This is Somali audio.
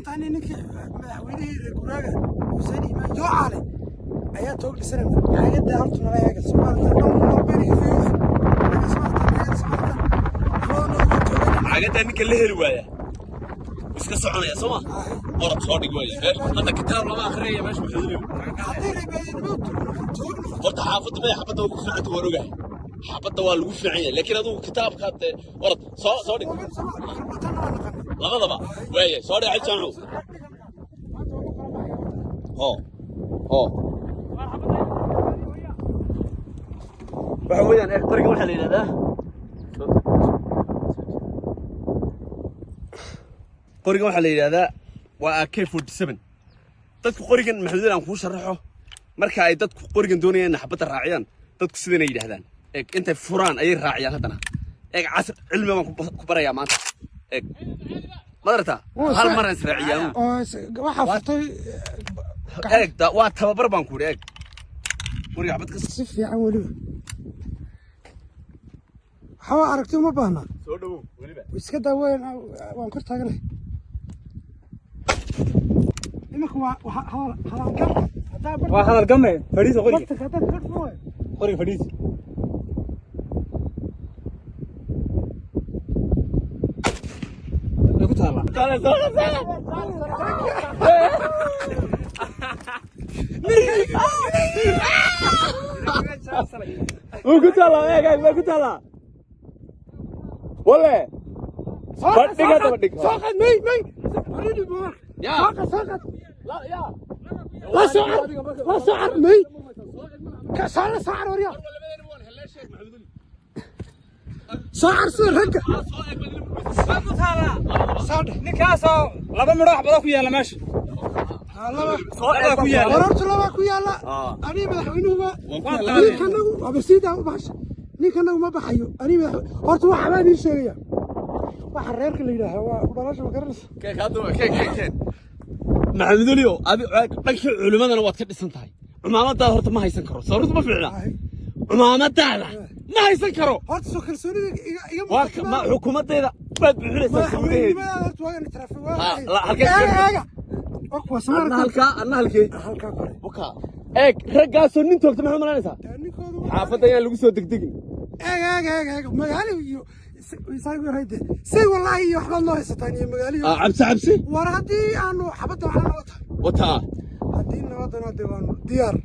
maanta ninka madaxweynihii guraaga Hussein Imaan Joocale ayaa toog dhisanay hay'adda horta nalayaga Soomaaliya bariga fiiyo hay'adda ninka la heli waaya iska soconaya Soomaa orod soo dhig waaya hadda kitaab lama akhriyo meesha wuxuu horta xaafadda ugu fiican waroga xaafadda waa lagu fiican yahay laakiin adigu kitaabka orod soo dhig labadaba waaya soo dhig jaancu waxa weeyaan qoriga waxa la yiraahdaa qoriga waxa la yiraahdaa waa AK47 dadku qorigan maxduud aan ku sharaxo marka ay dadku qorigan doonayaan xabada raaciyaan dadku sidana yiraahdaan intay furaan ay raaciyaan hadana casr cilmi baan ku barayaa maanta madarta hal mar aan raaciyaan waxa furtay waa tababar baan ku reeg qoriga xabad ka si fiican waliba hawa aragti uma baahna soo dhaw waliba iska daaween waan kor taaganay imaka waa hadal gamay fadhiis qoriga qoriga fadhiis lagu taala ku taala wala ساقط مي اريد المبارك ساقط لا سعر مي سعر وريا سعر سير رجع صادق نكاسو لaba midho waxba ku yaala meesha laba ku yaala warartu laba ku yaala ani madaxweynuhu ninkanagu abasiida u baxshay ninkanagu ma baxayo ani horta waxa baan ii sheegaya waxa reerka la yiraahdo waa dhalasho magaranaysa keen maxamudulio abi dhanka culimadana waad ka dhisan tahay cumaamadaada horta ma haysan karo sababtu ma fiicna cumaamadaada ma haysan karo horta soo kalsoonida iga ma xukuumadeeda baad buuxinaysaa madaxweynaha horta waa in taraafig halka kore waka raggaasoo nin toogta maxaad malaynaysaa xaafadda ayaan lagu soo degdegin magaalo iyo سي والله يحفظ الله ستاني مقالي عبسي ورادي أنا حبطت على وتا هدينا وطنا ديار